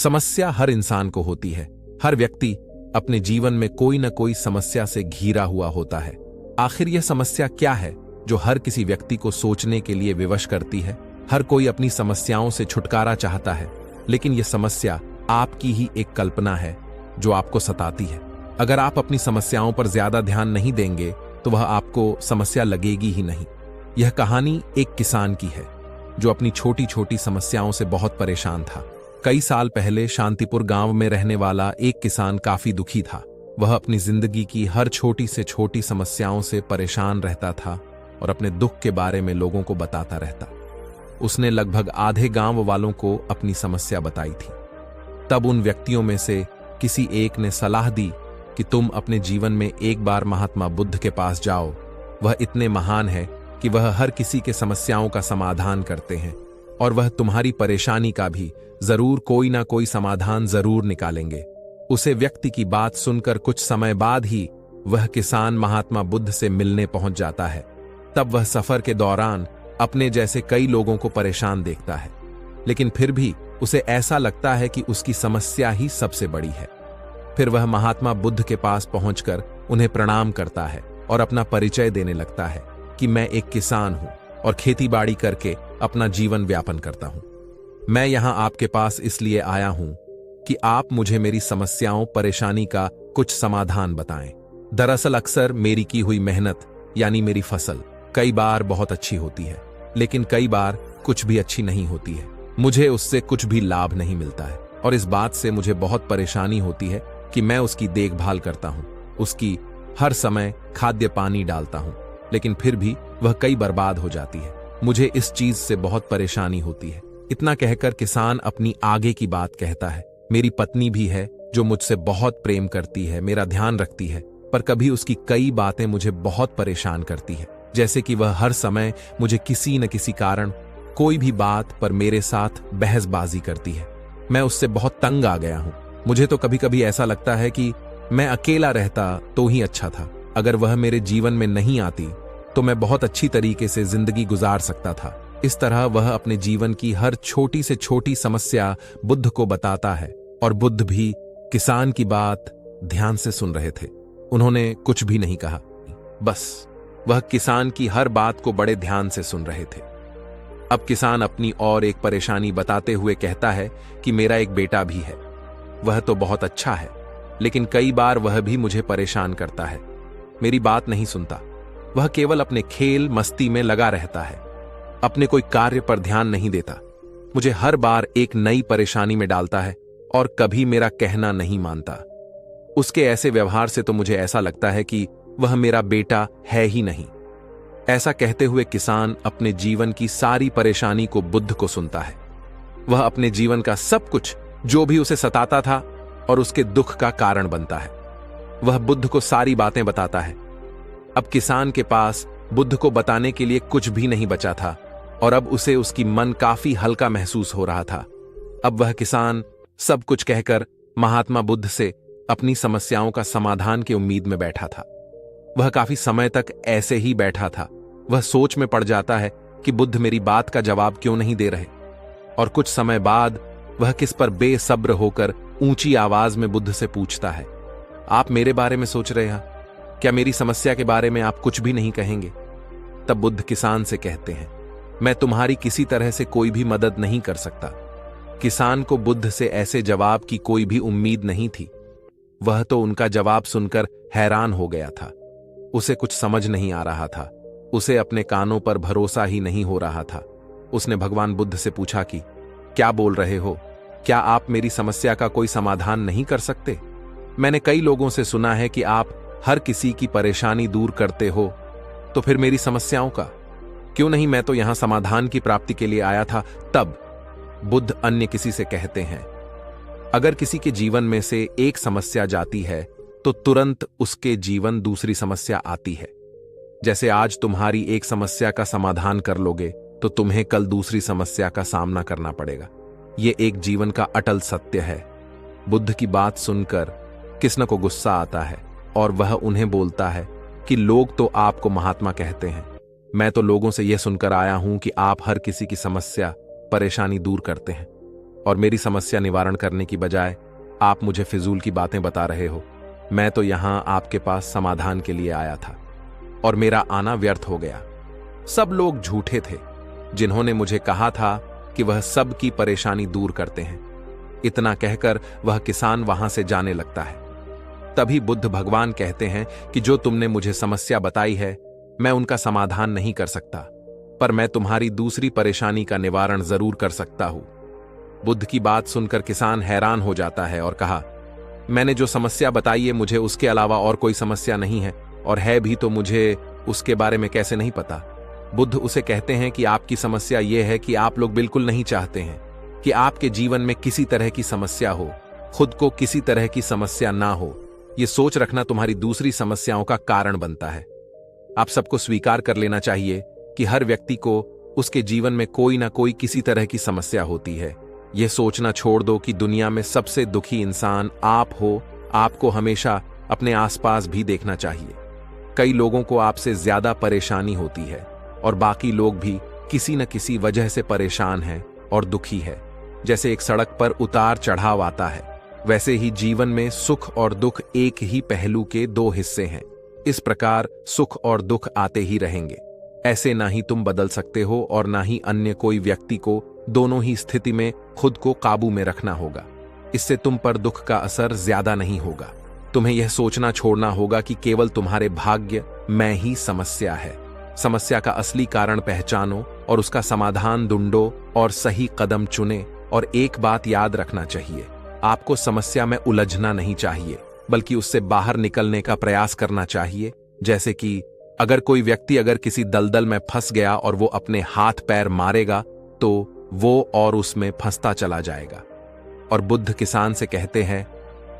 समस्या हर इंसान को होती है। हर व्यक्ति अपने जीवन में कोई न कोई समस्या से घिरा हुआ होता है। आखिर यह समस्या क्या है जो हर किसी व्यक्ति को सोचने के लिए विवश करती है? हर कोई अपनी समस्याओं से छुटकारा चाहता है, लेकिन यह समस्या आपकी ही एक कल्पना है जो आपको सताती है। अगर आप अपनी समस्याओं पर ज्यादा ध्यान नहीं देंगे तो वह आपको समस्या लगेगी ही नहीं। यह कहानी एक किसान की है जो अपनी छोटी छोटी समस्याओं से बहुत परेशान था। कई साल पहले शांतिपुर गांव में रहने वाला एक किसान काफी दुखी था। वह अपनी जिंदगी की हर छोटी से छोटी समस्याओं से परेशान रहता था और अपने दुख के बारे में लोगों को बताता रहता। उसने लगभग आधे गांव वालों को अपनी समस्या बताई थी। तब उन व्यक्तियों में से किसी एक ने सलाह दी कि तुम अपने जीवन में एक बार महात्मा बुद्ध के पास जाओ। वह इतने महान है कि वह हर किसी के समस्याओं का समाधान करते हैं और वह तुम्हारी परेशानी का भी जरूर कोई ना कोई समाधान जरूर निकालेंगे। उसे व्यक्ति की बात सुनकर कुछ समय बाद ही वह किसान महात्मा बुद्ध से मिलने पहुंच जाता है। तब वह सफर के दौरान अपने जैसे कई लोगों को परेशान देखता है, लेकिन फिर भी उसे ऐसा लगता है कि उसकी समस्या ही सबसे बड़ी है। फिर वह महात्मा बुद्ध के पास पहुंचकर उन्हें प्रणाम करता है और अपना परिचय देने लगता है कि मैं एक किसान हूं और खेतीबाड़ी करके अपना जीवन व्यापन करता हूं। मैं यहां आपके पास इसलिए आया हूं कि आप मुझे मेरी समस्याओं परेशानी का कुछ समाधान बताएं। दरअसल अक्सर मेरी की हुई मेहनत यानी मेरी फसल कई बार बहुत अच्छी होती है, लेकिन कई बार कुछ भी अच्छी नहीं होती है। मुझे उससे कुछ भी लाभ नहीं मिलता है और इस बात से मुझे बहुत परेशानी होती है कि मैं उसकी देखभाल करता हूं, उसकी हर समय खाद्य पानी डालता हूं, लेकिन फिर भी वह कई बर्बाद हो जाती है। मुझे इस चीज से बहुत परेशानी होती है। इतना कहकर किसान अपनी आगे की बात कहता है। मेरी पत्नी भी है जो मुझसे बहुत प्रेम करती है, मेरा ध्यान रखती है, पर कभी उसकी कई बातें मुझे बहुत परेशान करती है। जैसे कि वह हर समय मुझे किसी न किसी कारण कोई भी बात पर मेरे साथ बहसबाजी करती है। मैं उससे बहुत तंग आ गया हूं। मुझे तो कभी कभी ऐसा लगता है कि मैं अकेला रहता तो ही अच्छा था। अगर वह मेरे जीवन में नहीं आती तो मैं बहुत अच्छी तरीके से जिंदगी गुजार सकता था। इस तरह वह अपने जीवन की हर छोटी से छोटी समस्या बुद्ध को बताता है और बुद्ध भी किसान की बात ध्यान से सुन रहे थे। उन्होंने कुछ भी नहीं कहा, बस वह किसान की हर बात को बड़े ध्यान से सुन रहे थे। अब किसान अपनी और एक परेशानी बताते हुए कहता है कि मेरा एक बेटा भी है। वह तो बहुत अच्छा है, लेकिन कई बार वह भी मुझे परेशान करता है। मेरी बात नहीं सुनता। वह केवल अपने खेल मस्ती में लगा रहता है, अपने कोई कार्य पर ध्यान नहीं देता। मुझे हर बार एक नई परेशानी में डालता है और कभी मेरा कहना नहीं मानता। उसके ऐसे व्यवहार से तो मुझे ऐसा लगता है कि वह मेरा बेटा है ही नहीं। ऐसा कहते हुए किसान अपने जीवन की सारी परेशानी को बुद्ध को सुनता है। वह अपने जीवन का सब कुछ जो भी उसे सताता था और उसके दुख का कारण बनता है, वह बुद्ध को सारी बातें बताता है। अब किसान के पास बुद्ध को बताने के लिए कुछ भी नहीं बचा था और अब उसे उसकी मन काफी हल्का महसूस हो रहा था। अब वह किसान सब कुछ कहकर महात्मा बुद्ध से अपनी समस्याओं का समाधान की उम्मीद में बैठा था। वह काफी समय तक ऐसे ही बैठा था। वह सोच में पड़ जाता है कि बुद्ध मेरी बात का जवाब क्यों नहीं दे रहे, और कुछ समय बाद वह किस पर बेसब्र होकर ऊंची आवाज में बुद्ध से पूछता है, आप मेरे बारे में सोच रहे हैं? क्या मेरी समस्या के बारे में आप कुछ भी नहीं कहेंगे? तब बुद्ध किसान से कहते हैं, मैं तुम्हारी किसी तरह से कोई भी मदद नहीं कर सकता। किसान को बुद्ध से ऐसे जवाब की कोई भी उम्मीद नहीं थी। वह तो उनका जवाब सुनकर हैरान हो गया था। उसे कुछ समझ नहीं आ रहा था। उसे अपने कानों पर भरोसा ही नहीं हो रहा था। उसने भगवान बुद्ध से पूछा कि क्या बोल रहे हो? क्या आप मेरी समस्या का कोई समाधान नहीं कर सकते? मैंने कई लोगों से सुना है कि आप हर किसी की परेशानी दूर करते हो, तो फिर मेरी समस्याओं का क्यों नहीं? मैं तो यहां समाधान की प्राप्ति के लिए आया था। तब बुद्ध अन्य किसी से कहते हैं, अगर किसी के जीवन में से एक समस्या जाती है तो तुरंत उसके जीवन दूसरी समस्या आती है। जैसे आज तुम्हारी एक समस्या का समाधान कर लोगे तो तुम्हें कल दूसरी समस्या का सामना करना पड़ेगा। यह एक जीवन का अटल सत्य है। बुद्ध की बात सुनकर कृष्ण को गुस्सा आता है और वह उन्हें बोलता है कि लोग तो आपको महात्मा कहते हैं, मैं तो लोगों से यह सुनकर आया हूं कि आप हर किसी की समस्या परेशानी दूर करते हैं। और मेरी समस्या निवारण करने की बजाय आप मुझे फिजूल की बातें बता रहे हो। मैं तो यहां आपके पास समाधान के लिए आया था और मेरा आना व्यर्थ हो गया। सब लोग झूठे थे जिन्होंने मुझे कहा था कि वह सब की परेशानी दूर करते हैं। इतना कहकर वह किसान वहां से जाने लगता है। तभी बुद्ध भगवान कहते हैं कि जो तुमने मुझे समस्या बताई है, मैं उनका समाधान नहीं कर सकता, पर मैं तुम्हारी दूसरी परेशानी का निवारण जरूर कर सकता हूं। बुद्ध की बात सुनकर किसान हैरान हो जाता है और कहा, मैंने जो समस्या बताई है मुझे उसके अलावा और कोई समस्या नहीं है, और है भी तो मुझे उसके बारे में कैसे नहीं पता। बुद्ध उसे कहते हैं कि आपकी समस्या यह है कि आप लोग बिल्कुल नहीं चाहते हैं कि आपके जीवन में किसी तरह की समस्या हो, खुद को किसी तरह की समस्या ना हो। यह सोच रखना तुम्हारी दूसरी समस्याओं का कारण बनता है। आप सबको स्वीकार कर लेना चाहिए कि हर व्यक्ति को उसके जीवन में कोई ना कोई किसी तरह की समस्या होती है। यह सोचना छोड़ दो कि दुनिया में सबसे दुखी इंसान आप हो। आपको हमेशा अपने आसपास भी देखना चाहिए। कई लोगों को आपसे ज्यादा परेशानी होती है और बाकी लोग भी किसी न किसी वजह से परेशान हैं और दुखी है। जैसे एक सड़क पर उतार चढ़ाव आता है, वैसे ही जीवन में सुख और दुख एक ही पहलू के दो हिस्से हैं। इस प्रकार सुख और दुख आते ही रहेंगे। ऐसे ना ही तुम बदल सकते हो और ना ही अन्य कोई व्यक्ति को। दोनों ही स्थिति में खुद को काबू में रखना होगा। इससे तुम पर दुख का असर ज्यादा नहीं होगा। तुम्हें यह सोचना छोड़ना होगा कि केवल तुम्हारे भाग्य में ही समस्या है। समस्या का असली कारण पहचानो और उसका समाधान ढूंढो और सही कदम चुने। और एक बात याद रखना चाहिए, आपको समस्या में उलझना नहीं चाहिए, बल्कि उससे बाहर निकलने का प्रयास करना चाहिए। जैसे कि अगर कोई व्यक्ति अगर किसी दलदल में फंस गया और वो अपने हाथ पैर मारेगा तो वो और उसमें फंसता चला जाएगा। और बुद्ध किसान से कहते हैं,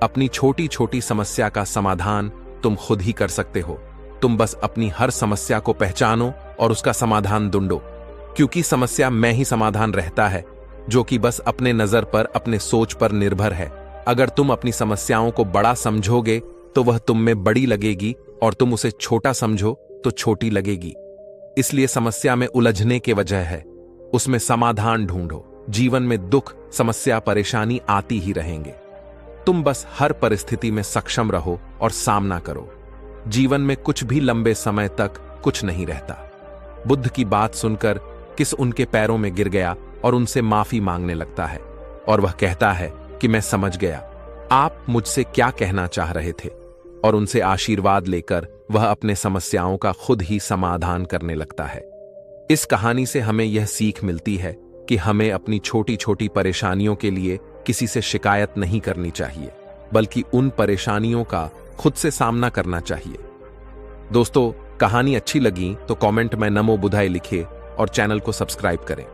अपनी छोटी छोटी समस्या का समाधान तुम खुद ही कर सकते हो। तुम बस अपनी हर समस्या को पहचानो और उसका समाधान ढूंढो, क्योंकि समस्या में ही समाधान रहता है, जो कि बस अपने नजर पर, अपने सोच पर निर्भर है। अगर तुम अपनी समस्याओं को बड़ा समझोगे तो वह तुम में बड़ी लगेगी, और तुम उसे छोटा समझो तो छोटी लगेगी। इसलिए समस्या में उलझने के वजह है, उसमें समाधान ढूंढो। जीवन में दुख, समस्या, परेशानी आती ही रहेंगे। तुम बस हर परिस्थिति में सक्षम रहो और सामना करो। जीवन में कुछ भी लंबे समय तक कुछ नहीं रहता। बुद्ध की बात सुनकर किस उनके पैरों में गिर गया और उनसे माफी मांगने लगता है, और वह कहता है कि मैं समझ गया आप मुझसे क्या कहना चाह रहे थे, और उनसे आशीर्वाद लेकर वह अपने समस्याओं का खुद ही समाधान करने लगता है। इस कहानी से हमें यह सीख मिलती है कि हमें अपनी छोटी छोटी परेशानियों के लिए किसी से शिकायत नहीं करनी चाहिए, बल्कि उन परेशानियों का खुद से सामना करना चाहिए। दोस्तों, कहानी अच्छी लगी तो कमेंट में नमो बुद्धाय लिखिए और चैनल को सब्सक्राइब करें।